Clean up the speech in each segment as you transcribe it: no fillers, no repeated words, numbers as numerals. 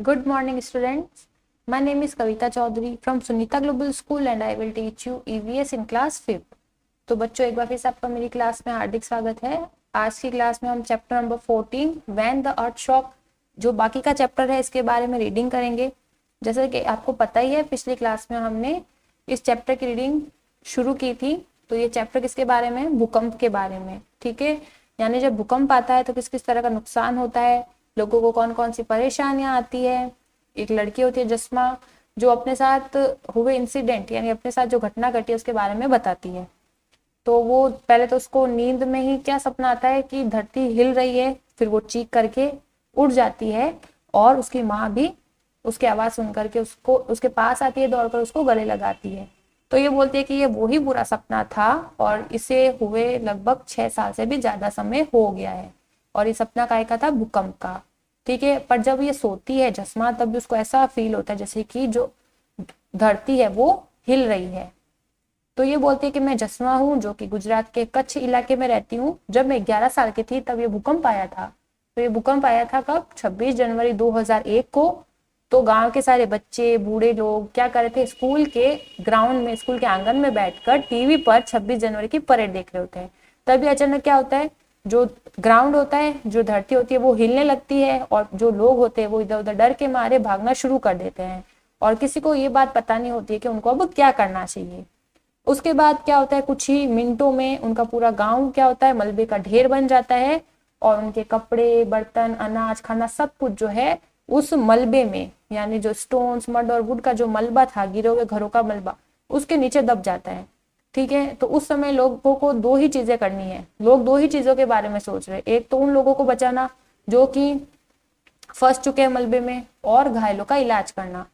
Good morning, students. My name is Kavita Chaudhary from Sunita Global School and I will teach you EVS in class 5th. तो बच्चों एक बार फिर से आपका मेरी क्लास में हार्दिक स्वागत है। आज की क्लास में हम chapter number 14 when the earth shock, जो बाकी का चैप्टर है इसके बारे में रीडिंग करेंगे। जैसे कि आपको पता ही है पिछली क्लास में हमने इस चैप्टर की रीडिंग शुरू की थी। तो ये चैप्टर किसके बारे में? भूकंप के बारे में। ठीक है, यानी जब भूकंप आता है तो किस किस तरह का नुकसान होता है, लोगों को कौन कौन सी परेशानियां आती है। एक लड़की होती है जस्मा, जो अपने साथ हुए इंसिडेंट यानी अपने साथ जो घटना घटी है उसके बारे में बताती है। तो वो पहले तो उसको नींद में ही क्या सपना आता है कि धरती हिल रही है, फिर वो चीख करके उठ जाती है और उसकी माँ भी उसकी आवाज सुन करके उसको उसके पास आती है, दौड़कर उसको गले लगाती है। तो ये बोलती है कि ये वही बुरा सपना था और इसे हुए लगभग 6 साल से भी ज्यादा समय हो गया है और ये सपना काय का था? भूकंप का। ठीक है, पर जब ये सोती है जस्मा तब भी उसको ऐसा फील होता है जैसे कि जो धरती है वो हिल रही है। तो ये बोलती है कि मैं जस्मा हूँ जो कि गुजरात के कच्छ इलाके में रहती हूँ। जब मैं 11 साल की थी तब ये भूकंप आया था। तो ये भूकंप आया था कब? 26 जनवरी 2001 को। तो गांव के सारे बच्चे बूढ़े लोग क्या कर रहे थे? स्कूल के ग्राउंड में, स्कूल के आंगन में बैठकर टीवी पर 26 जनवरी की परेड देख रहे होते हैं। तभी अचानक क्या होता है, जो ग्राउंड होता है, जो धरती होती है वो हिलने लगती है और जो लोग होते हैं वो इधर उधर डर के मारे भागना शुरू कर देते हैं और किसी को ये बात पता नहीं होती है कि उनको अब क्या करना चाहिए। उसके बाद क्या होता है, कुछ ही मिनटों में उनका पूरा गांव क्या होता है, मलबे का ढेर बन जाता है और उनके कपड़े, बर्तन, अनाज, खाना सब कुछ जो है उस मलबे में, यानी जो स्टोन्स, मड और वुड का जो मलबा था, गिरे हुए घरों का मलबा, उसके नीचे दब जाता है। ठीक है, तो उस समय लोगों को दो ही चीजें करनी है। लोग दो ही चीजों के बारे में सोच रहे, एक तो उन लोगों को बचाना जो कि फंस चुके हैं मलबे में, और घायलों का इलाज करना।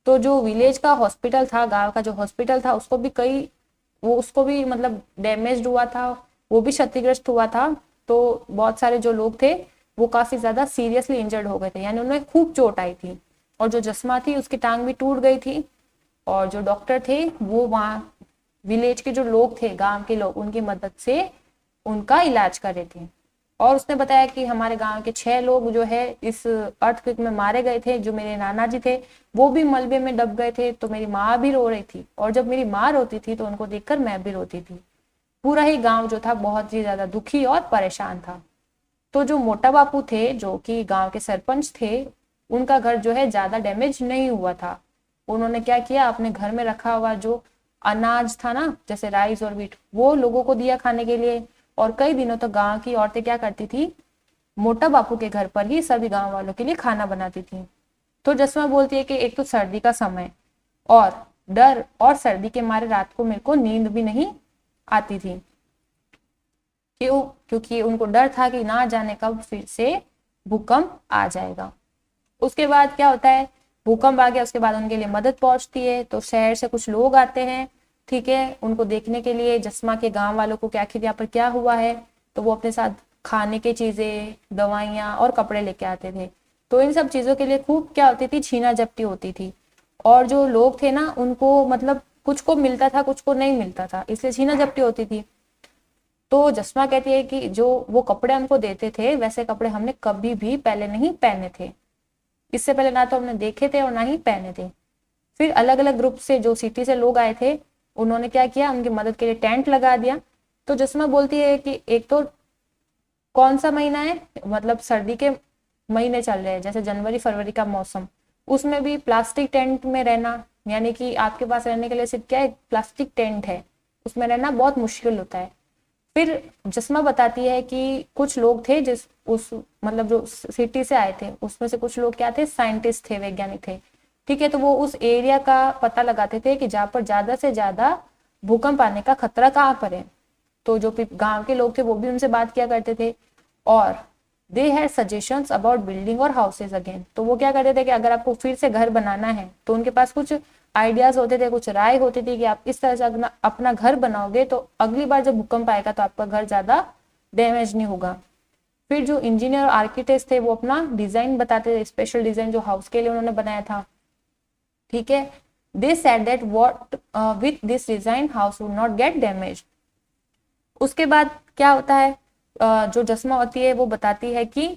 तो जो विलेज का हॉस्पिटल था, गांव का जो हॉस्पिटल था, उसको भी मतलब डैमेज हुआ था, वो भी क्षतिग्रस्त हुआ था। तो बहुत सारे जो लोग थे वो काफी ज्यादा सीरियसली इंजर्ड हो गए थे, यानी उन्हें खूब चोट आई थी। और जो जस्मा थी उसकी टांग भी टूट गई थी और जो डॉक्टर थे वो वहाँ विलेज के जो लोग थे, गांव के लोग, उनकी मदद से उनका इलाज कर रहे थे। और उसने बताया कि हमारे गांव के 6 लोग जो है इस अर्थक्वेक में मारे गए थे। जो मेरे नाना जी थे वो भी मलबे में दब गए थे। तो मेरी माँ भी रो रही थी और जब मेरी माँ रोती थी तो उनको देखकर मैं भी रोती थी। पूरा ही गांव जो था बहुत ही ज्यादा दुखी और परेशान था। तो जो मोटा बापू थे जो कि गांव के सरपंच थे, उनका घर जो है ज्यादा डैमेज नहीं हुआ था। उन्होंने क्या किया, अपने घर में रखा हुआ जो अनाज था ना, जैसे राइस और वीट, वो लोगों को दिया खाने के लिए। और कई दिनों तक गांव की औरतें क्या करती थी, मोटा बापू के घर पर ही सभी गांव वालों के लिए खाना बनाती थी। तो जसमा बोलती है कि एक तो सर्दी का समय और डर और सर्दी के मारे रात को मेरे को नींद भी नहीं आती थी। क्यों? क्योंकि उनको डर था कि ना जाने कब फिर से भूकंप आ जाएगा। उसके बाद क्या होता है, भूकंप आ गया, उसके बाद उनके लिए मदद पहुंचती है। तो शहर से कुछ लोग आते हैं, ठीक है, उनको देखने के लिए जस्मा के गांव वालों को कि आखिर यहाँ पर क्या हुआ है। तो वो अपने साथ खाने की चीजें, दवाइयां और कपड़े लेके आते थे। तो इन सब चीजों के लिए खूब क्या होती थी, छीना झपटी होती थी। और जो लोग थे ना उनको मतलब कुछ को मिलता था, कुछ को नहीं मिलता था, इसलिए छीना झपटी होती थी। तो जस्मा कहती है कि जो वो कपड़े हमको देते थे वैसे कपड़े हमने कभी भी पहले नहीं पहने थे। इससे पहले ना तो हमने देखे थे और ना ही पहने थे। फिर अलग अलग ग्रुप से जो सिटी से लोग आए थे उन्होंने क्या किया, उनकी मदद के लिए टेंट लगा दिया। तो जस्मा बोलती है कि एक तो कौन सा महीना है, मतलब सर्दी के महीने चल रहे हैं, जैसे जनवरी फरवरी का मौसम, उसमें भी प्लास्टिक टेंट में रहना, यानी कि आपके पास रहने के लिए सिर्फ क्या है, प्लास्टिक टेंट है, उसमें रहना बहुत मुश्किल होता है। फिर जस्मा बताती है कि कुछ लोग थे जिस उस मतलब जो सिटी से आए थे उसमें से कुछ लोग क्या थे, साइंटिस्ट थे, वैज्ञानिक थे। ठीक है, तो वो उस एरिया का पता लगाते थे कि जहाँ पर ज्यादा से ज्यादा भूकंप आने का खतरा कहाँ पर है। तो जो गांव के लोग थे वो भी उनसे बात किया करते थे और they had suggestions about building और हाउसेज अगेन। तो वो क्या करते थे कि अगर आपको फिर से घर बनाना है तो उनके पास कुछ आइडियाज होते थे, कुछ राय होती थी कि आप इस तरह से अपना घर बनाओगे तो अगली बार जब भूकंप आएगा तो आपका घर ज्यादा डैमेज नहीं होगा। फिर जो इंजीनियर और आर्किटेक्ट थे वो अपना डिजाइन बताते थे, स्पेशल डिजाइन जो हाउस के लिए उन्होंने बनाया था। ठीक है, they said that what with this design house would not gate damage. उसके बाद क्या होता है, जो जस्मा होती है वो बताती है कि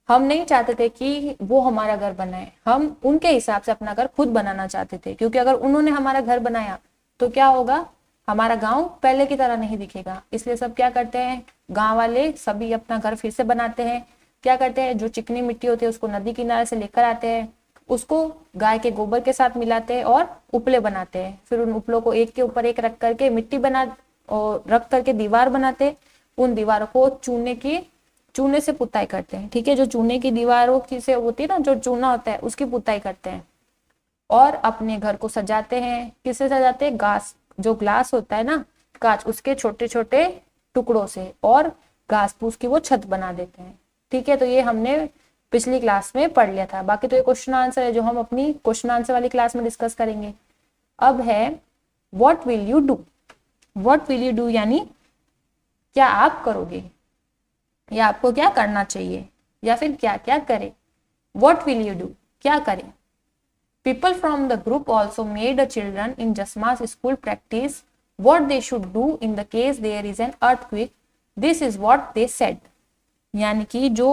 हम नहीं चाहते थे कि वो हमारा घर बनाए, हम उनके हिसाब से अपना घर खुद बनाना चाहते थे, क्योंकि अगर उन्होंने हमारा घर बनाया तो क्या होगा, हमारा गांव पहले की तरह नहीं दिखेगा। इसलिए सब क्या करते हैं, गांव वाले सभी अपना घर फिर से बनाते हैं। क्या करते हैं, जो चिकनी मिट्टी होती है उसको नदी किनारे से लेकर आते हैं, उसको गाय के गोबर के साथ मिलाते हैं और उपले बनाते हैं। फिर उन उपलों को एक के ऊपर एक रख करके मिट्टी बना और रख करके दीवार बनाते हैं। उन दीवारों को चूने से पुताई करते हैं। ठीक है, जो चूने की दीवारों की से होती है ना, जो चूना होता है उसकी पुताई करते हैं और अपने घर को सजाते हैं। किससे सजाते हैं, जो ग्लास होता है ना, कांच, उसके छोटे छोटे टुकड़ों से और घास फूस की वो छत बना देते हैं। ठीक है, तो ये हमने पिछली क्लास में पढ़ लिया था। बाकी तो ये क्वेश्चन आंसर है जो हम अपनी क्वेश्चन आंसर वाली क्लास में डिस्कस करेंगे। अब है what will you do. What will you do यानी क्या आप करोगे, या आपको क्या करना चाहिए, या फिर क्या क्या करें। व्हाट विल यू डू, क्या करें। People from the group also made the children in Jasma's school practice what they should do in the case there is an earthquake. This is what they said. यानी कि जो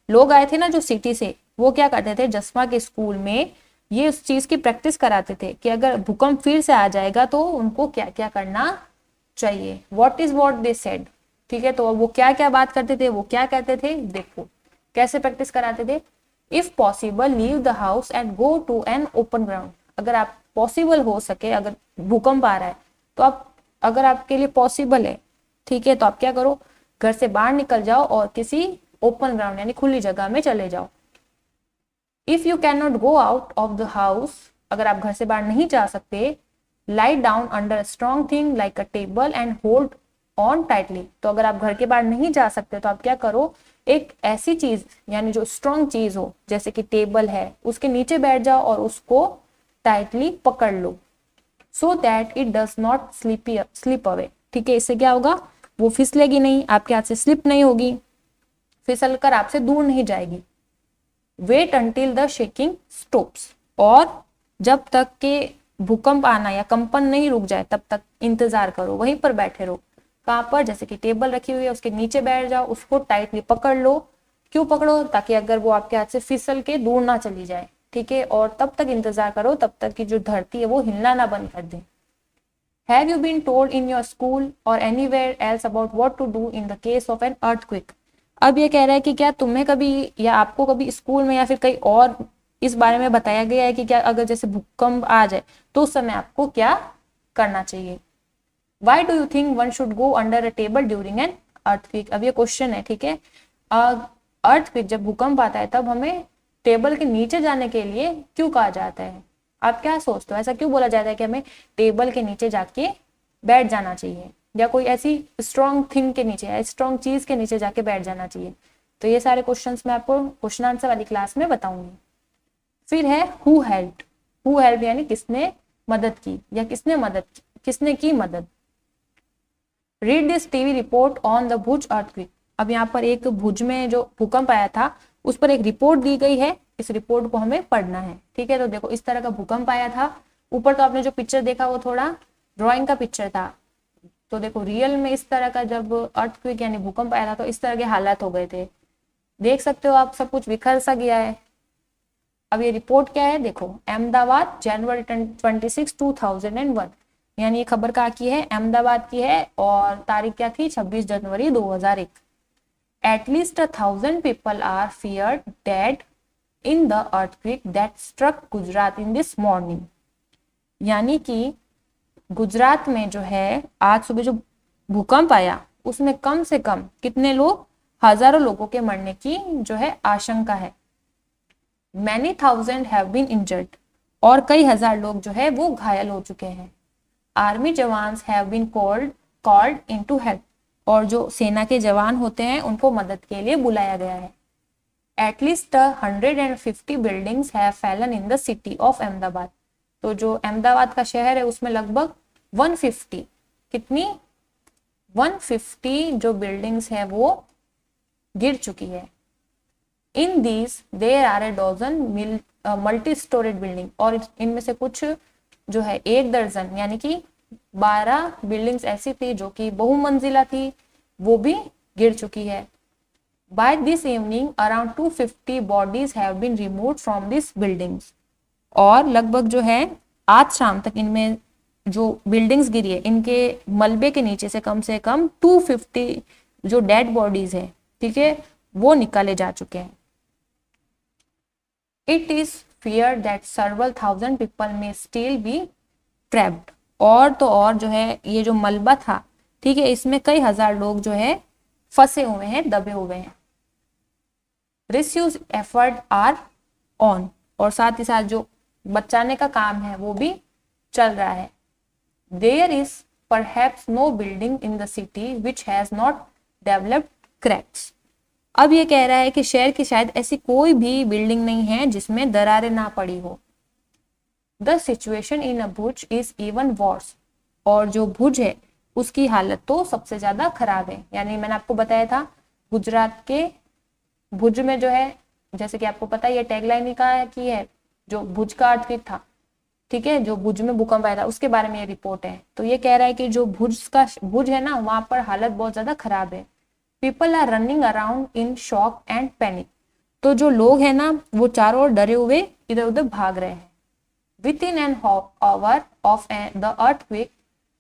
लोग आए थे ना जो सिटी से, वो क्या करते थे, जस्मा के स्कूल में ये उस चीज की प्रैक्टिस कराते थे कि अगर भूकंप फिर से आ जाएगा तो उनको क्या क्या करना चाहिए। What is what they said. ठीक है, तो वो क्या क्या बात करते थे, वो क्या कहते थे, देखो कैसे प्रैक्टिस कराते थे। If possible leave the house and go to an open ground. अगर आप पॉसिबल हो सके, अगर भूकंप आ रहा है तो आप, अगर आपके लिए पॉसिबल है, ठीक है, तो आप क्या करो, घर से बाहर निकल जाओ और किसी ओपन ग्राउंड यानी खुली जगह में चले जाओ। If you can not go out of the house, अगर आप घर से बाहर नहीं जा सकते, lie down under a strong thing like a table and hold on tightly. तो अगर आप घर के बाहर नहीं जा सकते तो आप क्या करो, एक ऐसी चीज यानी जो स्ट्रॉन्ग चीज हो, जैसे कि टेबल है, उसके नीचे बैठ जाओ और उसको टाइटली पकड़ लो, so that it does not slip away. ठीक है, इससे क्या होगा, वो फिसलेगी नहीं, आपके हाथ से स्लिप नहीं होगी, फिसल कर आपसे दूर नहीं जाएगी। Wait until the shaking stops. और जब तक के भूकंप आना या कंपन नहीं रुक जाए तब तक इंतजार करो, वहीं पर बैठे रहो। कहाँ पर, जैसे कि टेबल रखी हुई है उसके नीचे बैठ जाओ, उसको टाइटली पकड़ लो। क्यों पकड़ो, ताकि अगर वो आपके हाथ से फिसल के दूर ना चली जाए। ठीक है, और तब तक इंतजार करो, तब तक की जो धरती है वो हिलना ना बंद कर दे। Have you been told in your school और anywhere else about what to do in the case of an earthquake. अब ये कह रहा है कि क्या तुम्हें कभी या आपको कभी स्कूल में या फिर कहीं और इस बारे में बताया गया है कि क्या अगर जैसे भूकंप आ जाए तो उस समय आपको क्या करना चाहिए। Why do you think one should go under a table during an earthquake? अब ये क्वेश्चन है, ठीक है। अर्थक्वेक जब भूकंप आता है तब हमें टेबल के नीचे जाने के लिए क्यों कहा जाता है। आप क्या सोचते हो, ऐसा क्यों बोला जाता है कि हमें टेबल के नीचे जाके बैठ जाना चाहिए, या कोई ऐसी स्ट्रॉन्ग थिंग के नीचे या स्ट्रॉन्ग चीज के नीचे जाके बैठ जाना चाहिए। तो ये सारे क्वेश्चंस मैं आपको क्वेश्चन आंसर वाली क्लास में बताऊंगी। फिर है हु हेल्प्ड। हु हेल्प यानी किसने मदद की या किसने की मदद। Read this TV report on the Bhuj earthquake. अब यहाँ पर एक भुज में जो भूकंप आया था उस पर एक रिपोर्ट दी गई है, इस रिपोर्ट को हमें पढ़ना है। ठीक है, तो देखो इस तरह का भूकंप आया था। ऊपर तो आपने जो पिक्चर देखा वो थोड़ा ड्राइंग का पिक्चर था, तो देखो रियल में इस तरह का जब अर्थक्वेक यानी भूकंप आया था तो इस तरह के हालात हो गए थे। देख सकते हो आप, सब कुछ बिखर सा गया है। अब ये रिपोर्ट क्या है, देखो अहमदाबाद जनवरी 26, 2001, यानी ये खबर कहाँ की है, अहमदाबाद की है, और तारीख क्या थी, 26 जनवरी 2001। At least 1000 people are feared dead in the earthquake that struck Gujarat in this morning. यानी कि गुजरात में जो है आज सुबह जो भूकंप आया उसमें कम से कम कितने लोग, हजारों लोगों के मरने की जो है आशंका है। Many thousand have been injured, और कई हजार लोग जो है वो घायल हो चुके हैं। Army jawans have been called into help, और जो सेना के जवान होते हैं उनको मदद के लिए बुलाया गया है। At least 150 buildings have Fallon in the city of Ahmedabad. तो जो अहमदाबाद का शहर है उसमें लगभग 150, कितनी 150 जो बिल्डिंग्स है वो गिर चुकी है। In these there are a dozen multi storeyed building, और इनमें से कुछ जो है 1 दर्जन यानी कि 12 बिल्डिंग्स ऐसी थी जो कि बहुमंजिला थी, वो भी गिर चुकी है। By this evening around 250 bodies have been removed from this buildings. और लगभग जो है आज शाम तक इनमें जो बिल्डिंग्स गिरी है इनके मलबे के नीचे से कम 250 जो डेड बॉडीज है, ठीक है, वो निकाले जा चुके हैं। It is fear that several thousand people may still be trapped। और तो और जो है ये जो मलबा था, ठीक है, इसमें कई हजार लोग जो है फंसे हुए हैं, दबे हुए हैं। Rescue effort are on. और साथ ही साथ जो बचाने का काम है वो भी चल रहा है। There is perhaps no building in the city which has not developed cracks. अब ये कह रहा है कि शहर की शायद ऐसी कोई भी बिल्डिंग नहीं है जिसमें दरारें ना पड़ी हो। The situation in a Bhuj is even worse. और जो भुज है उसकी हालत तो सबसे ज्यादा खराब है। यानी मैंने आपको बताया था गुजरात के भुज में जो है, जैसे कि आपको पता है ये टैगलाइन ही का की है, जो भुज का अर्थक्वेक था, ठीक है, जो भुज में भूकंप आया था उसके बारे में ये रिपोर्ट है। तो ये कह रहा है कि जो भुज है ना, वहां पर हालत बहुत ज्यादा खराब है। People are running around in shock and panic. तो जो लोग हैं ना वो चारों ओर डरे हुए इधर उधर भाग रहे हैं। With in an hour of the earthquake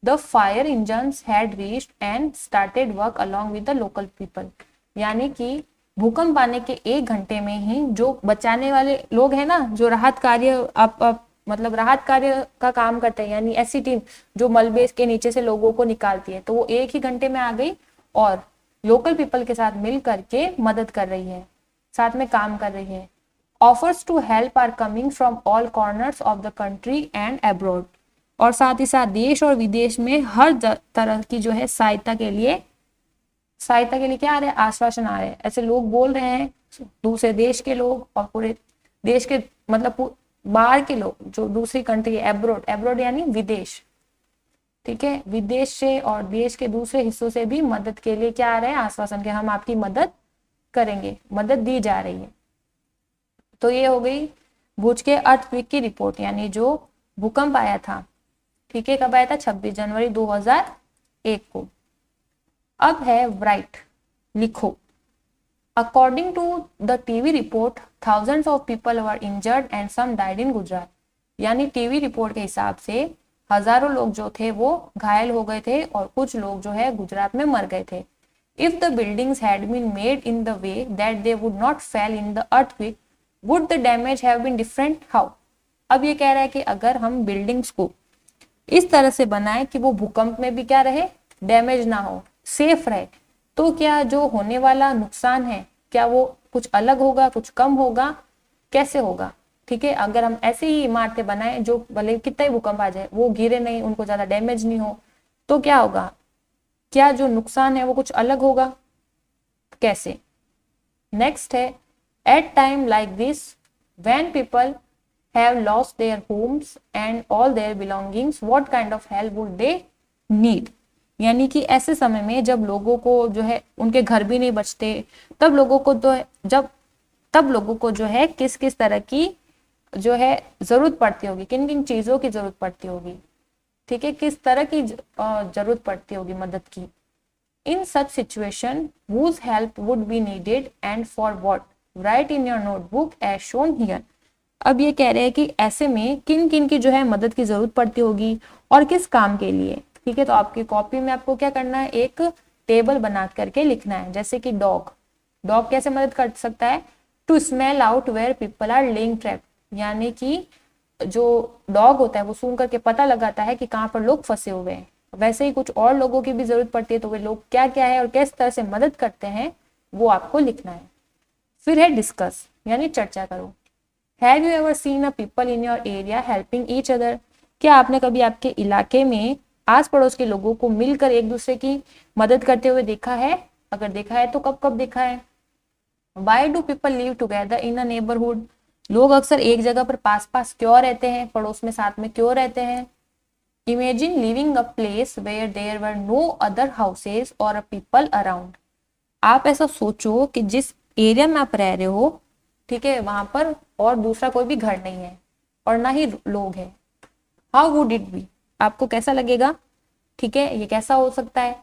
the fire engines had reached and started work along with the local people. यानी कि भूकंप आने के 1 घंटे में ही जो बचाने वाले लोग हैं ना, जो राहत कार्य मतलब राहत कार्य का काम करते हैं, यानी ऐसी टीम जो मलबे के नीचे से लोगों को निकालती है, तो वो 1 ही घंटे में आ गई और लोकल पीपल के साथ मिल करके मदद कर रही है, साथ में काम कर रही है। Offers to help are coming from all corners of the country and abroad. और साथ ही साथ देश और विदेश में हर तरह की जो है सहायता के लिए क्या आ रहे हैं, आश्वासन आ रहे हैं। ऐसे लोग बोल रहे हैं, दूसरे देश के लोग और पूरे देश के मतलब बाहर के लोग, जो दूसरी कंट्री एब्रोड यानी विदेश, ठीक है, विदेश से और देश के दूसरे हिस्सों से भी मदद के लिए क्या आ रहे हैं, आश्वासन के हम आपकी मदद करेंगे, मदद दी जा रही है। तो ये हो गई भुज के अर्थक्वेक की रिपोर्ट, यानी जो भूकंप आया था, ठीक है, कब आया था, 26 जनवरी 2001 को। अब है राइट, लिखो। According to the TV report thousands of people were injured and some died in Gujarat. यानी टीवी रिपोर्ट के हिसाब से हजारों लोग जो थे वो घायल हो गए थे और कुछ लोग जो है गुजरात में मर गए थे। If the buildings had been made in the way that they would not fail in the earthquake would the damage have been different. How. अब ये कह रहा है कि अगर हम बिल्डिंग्स को इस तरह से बनाए कि वो भूकंप में भी क्या रहे, डैमेज ना हो, सेफ रहे, तो क्या जो होने वाला नुकसान है क्या वो कुछ अलग होगा, कुछ कम होगा, कैसे होगा, ठीक है। अगर हम ऐसे ही इमारतें बनाएं जो भले कितना ही भूकंप आ जाए वो गिरे नहीं, उनको ज्यादा डैमेज नहीं हो, तो क्या होगा, क्या जो नुकसान है वो कुछ अलग होगा, कैसे। नेक्स्ट है, at time like this when people have lost their homes and all their belongings what kind of help would they need. यानी कि ऐसे समय में जब लोगों को जो है उनके घर भी नहीं बचते, तब लोगों को जो है किस किस तरह की जो है जरूरत पड़ती होगी, किन किन चीजों की जरूरत पड़ती होगी, ठीक है, किस तरह की जरूरत पड़ती होगी मदद की। In such situation whose help would be needed and for what, write in your notebook as shown here। अब ये कह रहे हैं कि ऐसे में किन किन की जो है मदद की जरूरत पड़ती होगी और किस काम के लिए, ठीक है। तो आपकी कॉपी में आपको क्या करना है, एक टेबल बना करके लिखना है। जैसे कि डॉग कैसे मदद कर सकता है, to smell out where people are laying trap. यानी कि जो डॉग होता है वो सूंघ करके पता लगाता है कि कहाँ पर लोग फंसे हुए हैं। वैसे ही कुछ और लोगों की भी जरूरत पड़ती है, तो वे लोग क्या क्या है और किस तरह से मदद करते हैं वो आपको लिखना है। फिर है डिस्कस, यानी चर्चा करो। Have you ever seen a people in your area helping each other. क्या आपने कभी आपके इलाके में आस पड़ोस के लोगों को मिलकर एक दूसरे की मदद करते हुए देखा है? अगर देखा है तो कब कब देखा है? Why do people live together in a neighbourhood. लोग अक्सर एक जगह पर पास पास क्यों रहते हैं, पड़ोस में साथ में क्यों रहते हैं? Imagine living a place where there were no other houses और अ पीपल अराउंड। आप ऐसा सोचो कि जिस एरिया में आप रह रहे हो, ठीक है, वहां पर और दूसरा कोई भी घर नहीं है और ना ही लोग हैं। हाउ वुड इट बी, आपको कैसा लगेगा, ठीक है, ये कैसा हो सकता है?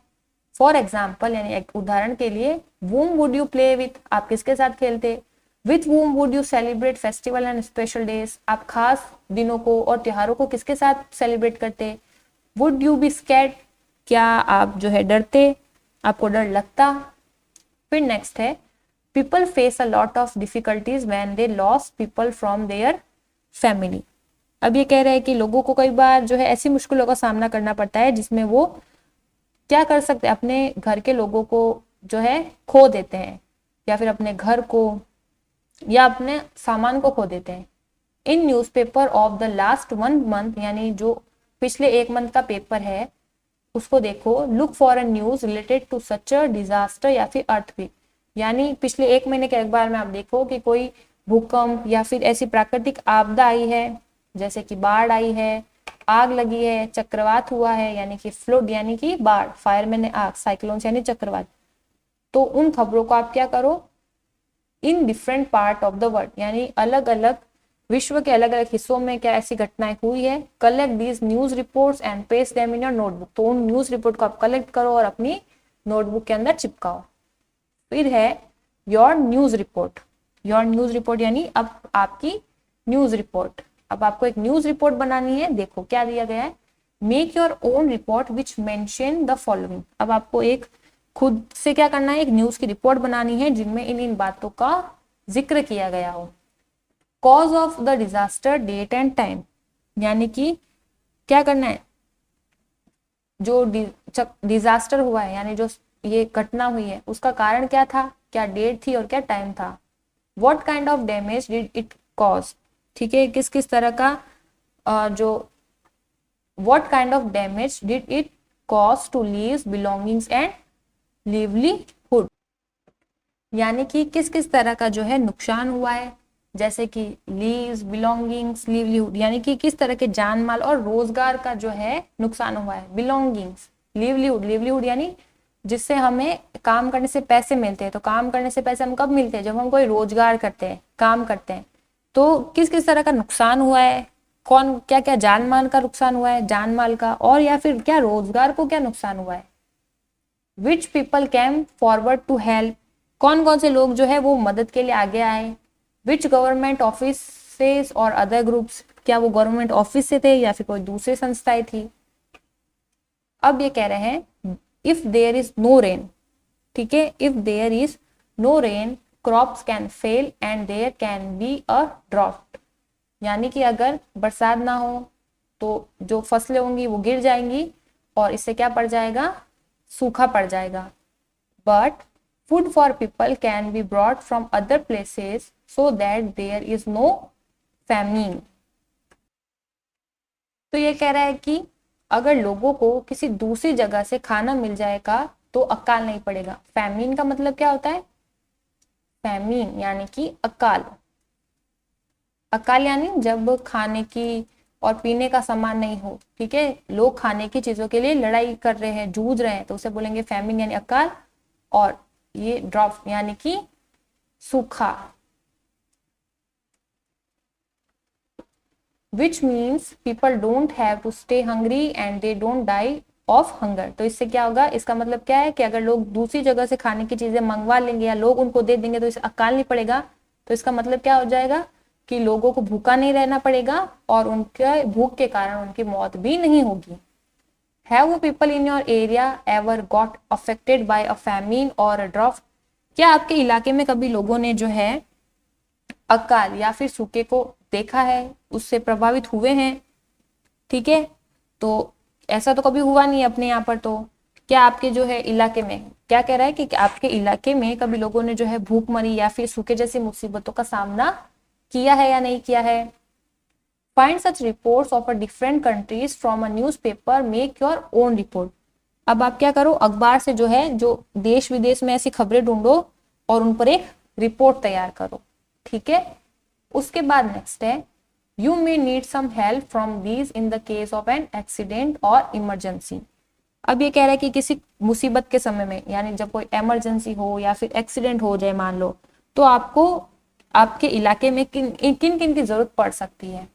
फॉर एग्जाम्पल यानी एक उदाहरण के लिए, whom would you play with, आप किसके साथ खेलते, with whom would you celebrate festival and special days, आप खास दिनों को और त्योहारों को किसके साथ सेलिब्रेट करते, would you be scared, क्या आप जो है डरते, आपको डर लगता। फिर नेक्स्ट है, people face a lot of difficulties when they lost people from their family। अब ये कह रहे हैं कि लोगों को कई बार जो है ऐसी मुश्किलों का सामना करना पड़ता है जिसमें वो क्या कर सकते हैं, अपने घर के लोगों को जो है खो देते हैं, या फिर अपने घर को या अपने सामान को खो देते हैं। इन newspaper of the last 1 month, यानी जो पिछले 1 मंथ का पेपर है उसको देखो, look for a news related to such a disaster या फिर अर्थक्वेक, यानी पिछले 1 महीने के अखबार में आप देखो कि कोई भूकंप या फिर ऐसी प्राकृतिक आपदा आई है, जैसे कि बाढ़ आई है, आग लगी है, चक्रवात हुआ है यानी कि फ्लड यानी कि बाढ़, फायर मैंने आग, साइक्लोन यानी चक्रवात। तो उन खबरों को आप क्या करो, in different part of the world, यानी अलग अलग विश्व के अलग अलग हिस्सों में क्या ऐसी घटनाएं हुई है, collect these news reports and paste them in your notebook, तो उन न्यूज रिपोर्ट को आप कलेक्ट करो और अपनी नोटबुक के अंदर चिपकाओ। फिर है your news report, your news report यानी अब आपकी न्यूज रिपोर्ट, अब आपको एक न्यूज रिपोर्ट बनानी है। देखो क्या दिया गया है, make your own report which mention the following, अब आपको एक खुद से क्या करना है, एक न्यूज की रिपोर्ट बनानी है जिनमें इन बातों का जिक्र किया गया हो। Cause of the disaster, date and time, यानी कि क्या करना है, जो डिजास्टर हुआ है यानी जो ये घटना हुई है उसका कारण क्या था, क्या डेट थी और क्या टाइम था। What kind of damage did it cause, ठीक है, किस किस तरह का जो what kind of damage did it cause to lives, belongings and livelihood, यानी कि किस किस तरह का जो है नुकसान हुआ है, जैसे कि लीव्स, बिलोंगिंग्स, लिवलीहुड, यानी कि किस तरह के जान माल और रोजगार का जो है नुकसान हुआ है। बिलोंगिंग्स, लिवलीहुड, लिवलीहुड यानी जिससे हमें काम करने से पैसे मिलते हैं, तो काम करने से पैसे हम कब मिलते हैं, जब हम कोई रोजगार करते हैं, काम करते हैं। तो किस किस तरह का नुकसान हुआ है, कौन क्या क्या जान माल का नुकसान हुआ है, जान माल का, और या फिर क्या रोजगार को क्या नुकसान हुआ है। Which people came forward to help, कौन कौन से लोग जो है वो मदद के लिए आगे आए। विच गवर्नमेंट ऑफिस और अदर ग्रुप्स, क्या वो गवर्नमेंट ऑफिस से थे या फिर कोई दूसरी संस्थाएं थी। अब ये कह रहे हैं if there is no rain, ठीक है, if there is no rain crops can fail and there can be a drought, यानी कि अगर बरसात ना हो तो जो फसलें होंगी वो गिर जाएंगी और इससे क्या पड़ जाएगा, सूखा पड़ जाएगा। But food for people can be brought from other places so that there is no famine. तो ये कह रहा है कि अगर लोगों को किसी दूसरी जगह से खाना मिल जाएगा तो अकाल नहीं पड़ेगा। फैमिन का मतलब क्या होता है, फैमिन यानी कि अकाल, अकाल यानी जब खाने की और पीने का सामान नहीं हो, ठीक है, लोग खाने की चीजों के लिए लड़ाई कर रहे हैं, जूझ रहे हैं, तो उसे बोलेंगे फैमिन यानी अकाल। और ये ड्रॉप यानी कि सूखा, which means people don't have to stay hungry and they don't die of hunger। तो इससे क्या होगा, इसका मतलब क्या है कि अगर लोग दूसरी जगह से खाने की चीजें मंगवा लेंगे या लोग उनको दे देंगे तो इसे अकाल नहीं पड़ेगा। तो इसका मतलब क्या हो जाएगा कि लोगों को भूखा नहीं रहना पड़ेगा और उनके भूख के कारण उनकी मौत भी नहीं होगी। Have people in your area ever got affected by a famine or a drought? क्या आपके इलाके में कभी लोगों ने जो है अकाल या फिर सूखे को देखा है, उससे प्रभावित हुए हैं, ठीक है। तो ऐसा तो कभी हुआ नहीं अपने यहाँ पर। तो क्या आपके जो है इलाके में, क्या कह रहा है कि आपके इलाके में कभी लोगों ने जो है भूखमरी या फिर सूखे जैसी मुसीबतों का सामना किया है या नहीं किया है। Find such reports of a different countries from a newspaper, make your own report. अब आप क्या करो, अखबार से जो है जो देश विदेश में ऐसी खबरें ढूंढो और उन पर एक रिपोर्ट तैयार करो, ठीक है। उसके बाद नेक्स्ट है you may need some help from these in the case of an accident और इमरजेंसी। अब ये कह रहा है कि किसी मुसीबत के समय में, यानी जब कोई इमरजेंसी हो या फिर एक्सीडेंट हो जाए मान लो, तो आपको आपके इलाके में किन किन की जरूरत पड़ सकती है।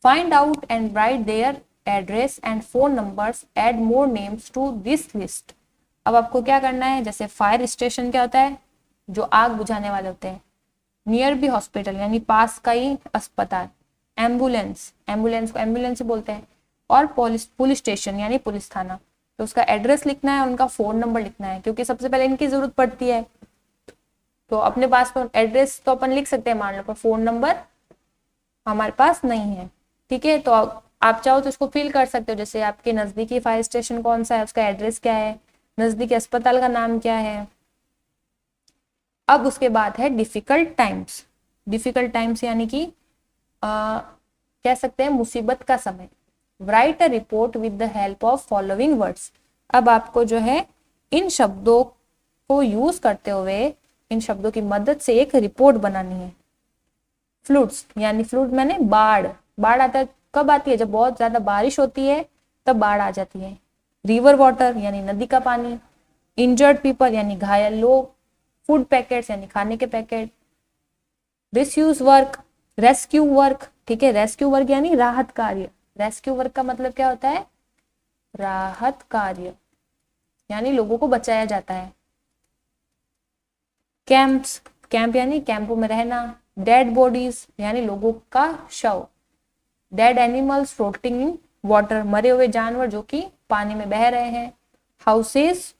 Find out and write their address and phone numbers, add more names to this list. अब आपको क्या करना है, जैसे फायर स्टेशन क्या होता है, जो आग बुझाने वाले होते हैं, नियर बी हॉस्पिटल यानी पास का ही अस्पताल, एम्बुलेंस, एम्बुलेंस को एम्बुलेंस बोलते हैं, और पुलिस स्टेशन यानी पुलिस थाना। तो उसका एड्रेस लिखना है, उनका फोन नंबर लिखना है, क्योंकि सबसे पहले इनकी जरूरत पड़ती है। तो अपने पास तो एड्रेस तो अपन लिख सकते हैं मान लो, पर फोन नंबर हमारे पास नहीं है। ठीक है, तो आप चाहो तो इसको फिल कर सकते हो, जैसे आपके नजदीकी फायर स्टेशन कौन सा है, उसका एड्रेस क्या है, नजदीकी अस्पताल का नाम क्या है। अब उसके बाद है डिफिकल्ट टाइम्स। डिफिकल्ट टाइम्स यानी कि कह सकते हैं मुसीबत का समय। Right a report with the help of following words. अब आपको जो है इन शब्दों को यूज करते हुए, इन शब्दों की मदद से एक रिपोर्ट बनानी है। फ्लूड्स यानी फ्लूड मैंने बाढ़, बाढ़ आता है कब आती है, जब बहुत ज्यादा बारिश होती है तब बाढ़ आ जाती है। रिवर वाटर यानी नदी का पानी। इंजर्ड पीपल यानी घायल लोग। फूड पैकेट्स यानी खाने के packet. Disuse work, rescue work, ठीक है, रेस्क्यू वर्क यानी राहत कार्य। रेस्क्यू वर्क का मतलब क्या होता है, राहत कार्य यानी लोगों को बचाया जाता है। कैंप्स, कैंप यानी कैंपों में रहना। डेड बॉडीज यानी लोगों का शव। Dead animals floating in water, मरे हुए जानवर जो कि पानी में बह रहे हैं। हाउसेस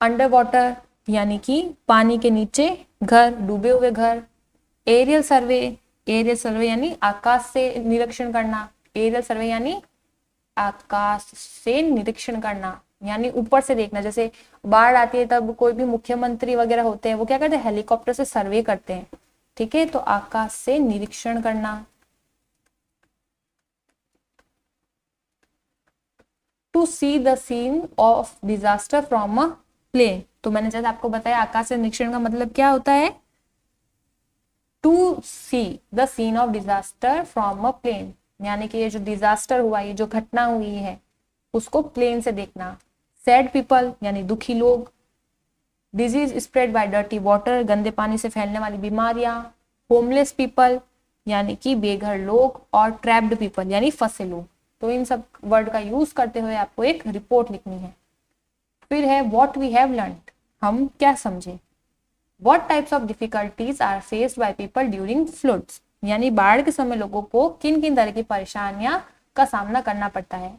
अंडर वाटर यानी कि पानी के नीचे घर, डूबे हुए घर। एरियल सर्वे, एरियल सर्वे यानी आकाश से निरीक्षण करना। एरियल सर्वे यानी आकाश से निरीक्षण करना यानी ऊपर से देखना। जैसे बाढ़ आती है तब कोई भी मुख्यमंत्री वगैरह होते हैं वो क्या करते हैं, हेलीकॉप्टर से सर्वे करते हैं। ठीक है, तो आकाश से निरीक्षण करना। To see the scene of disaster from a plane. तो मैंने जैसे आपको बताया आकाश से निरीक्षण का मतलब क्या होता है, to see the scene of disaster from a plane, यानी कि ये जो डिजास्टर हुआ, ये जो घटना हुई है उसको प्लेन से देखना। सैड पीपल यानी दुखी लोग। Disease spread by dirty water, गंदे पानी से फैलने वाली बीमारियां। होमलेस पीपल यानी कि बेघर लोग। और ट्रैप्ड पीपल यानी फंसे लोग। तो इन सब वर्ड का यूज करते हुए आपको एक रिपोर्ट लिखनी है। फिर है व्हाट वी हैव लर्नड, हम क्या समझे। What types of difficulties are faced by people during floods, यानी बाढ़ के समय लोगों को किन किन तरह की परेशानियां का सामना करना पड़ता है।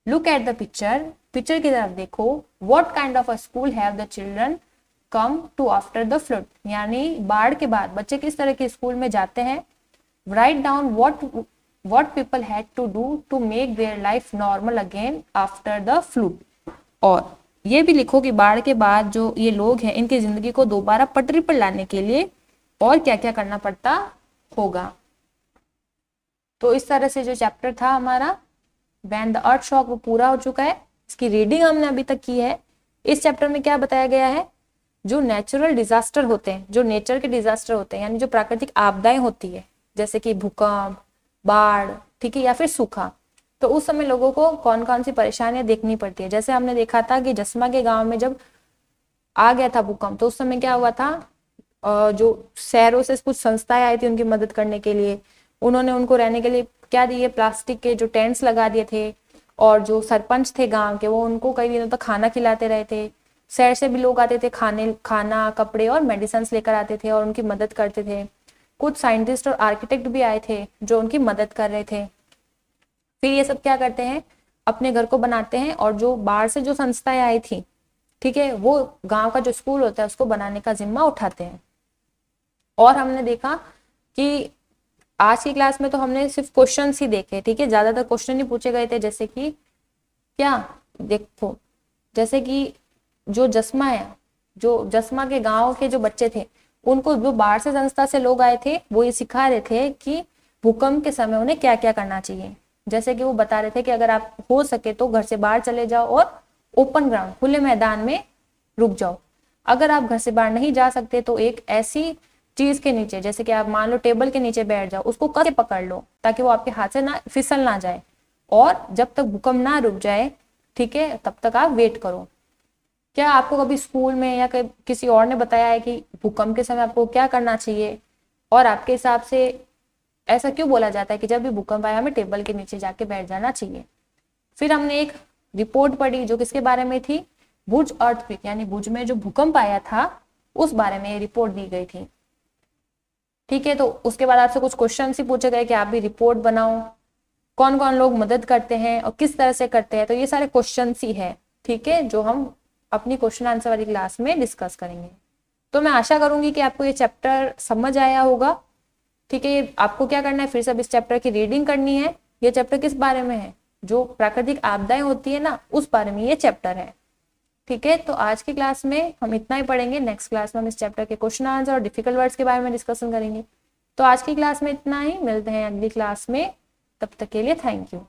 Look at the picture, picture की तरफ देखो। What kind of a school have the children come to after the flood, यानी बाढ़ के बाद बच्चे किस तरह के स्कूल में जाते हैं। Write down what people had to do to make their life normal again after the flood. और ये भी लिखो कि बाढ़ के बाद जो ये लोग हैं इनकी जिंदगी को दोबारा पटरी पर लाने के लिए और क्या क्या करना पड़ता होगा। तो इस तरह से जो चैप्टर था हमारा व्हेन द अर्थ शॉक वो पूरा हो चुका है। इसकी रीडिंग हमने अभी तक की है। इस चैप्टर में क्या बताया गया है, जो नेचुरल डिजास्टर होते हैं, जो नेचर के डिजास्टर होते हैं, यानी जो प्राकृतिक आपदाएं होती है जैसे कि भूकंप, बाढ़, ठीक है, या फिर सूखा, तो उस समय लोगों को कौन कौन सी परेशानियां देखनी पड़ती है। जैसे हमने देखा था कि जसमा के गांव में जब आ गया था भूकंप, तो उस समय क्या हुआ था, जो शहरों से कुछ संस्थाएं आई थी उनकी मदद करने के लिए, उन्होंने उनको रहने के लिए क्या दिए, प्लास्टिक के जो टेंट्स लगा दिए थे। और जो सरपंच थे गांव के वो उनको कई दिनों तक खाना खिलाते रहे थे। शहर से भी लोग आते थे, खाना कपड़े और मेडिसिन लेकर आते थे और उनकी मदद करते थे। कुछ साइंटिस्ट और आर्किटेक्ट भी आए थे जो उनकी मदद कर रहे थे। फिर ये सब क्या करते हैं, अपने घर को बनाते हैं और जो बाहर से जो संस्थाएं आई थी, ठीक है, वो गांव का जो स्कूल होता है उसको बनाने का जिम्मा उठाते हैं। और हमने देखा कि आज की क्लास में तो हमने सिर्फ क्वेश्चंस ही देखे, ठीक है, ज्यादातर क्वेश्चन ही पूछे गए थे। जैसे कि क्या, देखो, जैसे कि जो जसमा है, जो जसमा के गांव के जो बच्चे थे उनको जो बाहर से संस्था से लोग आए थे वो ये सिखा रहे थे कि भूकंप के समय उन्हें क्या क्या करना चाहिए। जैसे कि वो बता रहे थे कि अगर आप हो सके तो घर से बाहर चले जाओ और ओपन ग्राउंड, खुले मैदान में रुक जाओ। अगर आप घर से बाहर नहीं जा सकते तो एक ऐसी चीज के नीचे, जैसे कि आप मान लो टेबल के नीचे बैठ जाओ, उसको कस के पकड़ लो ताकि वो आपके हाथ से ना फिसल ना जाए। और जब तक भूकंप ना रुक जाए, ठीक है, तब तक आप वेट करो। क्या आपको कभी स्कूल में या किसी और ने बताया है कि भूकंप के समय आपको क्या करना चाहिए, और आपके हिसाब से ऐसा क्यों बोला जाता है कि जब भी भूकंप आए हमें टेबल के नीचे जाके बैठ जाना चाहिए। फिर हमने एक रिपोर्ट पढ़ी जो किसके बारे में थी, भुज अर्थक्वेक यानी भुज में जो भूकंप आया था उस बारे में ये रिपोर्ट दी गई थी। ठीक है, तो उसके बाद आपसे कुछ क्वेश्चन ही पूछे गए कि आप भी रिपोर्ट बनाओ, कौन कौन लोग मदद करते हैं और किस तरह से करते हैं, तो ये सारे क्वेश्चन ही है। ठीक है, जो हम अपनी क्वेश्चन आंसर वाली क्लास में डिस्कस करेंगे। तो मैं आशा करूंगी कि आपको ये चैप्टर समझ आया होगा। ठीक है, आपको क्या करना है, फिर से इस चैप्टर की रीडिंग करनी है। ये चैप्टर किस बारे में है, जो प्राकृतिक आपदाएं होती है ना उस बारे में ये चैप्टर है। ठीक है, तो आज की क्लास में हम इतना ही पढ़ेंगे। नेक्स्ट क्लास में हम इस चैप्टर के क्वेश्चन आंसर और डिफिकल्ट वर्ड्स के बारे में डिस्कशन करेंगे। तो आज की क्लास में इतना ही, मिलते हैं अगली क्लास में, तब तक के लिए थैंक यू।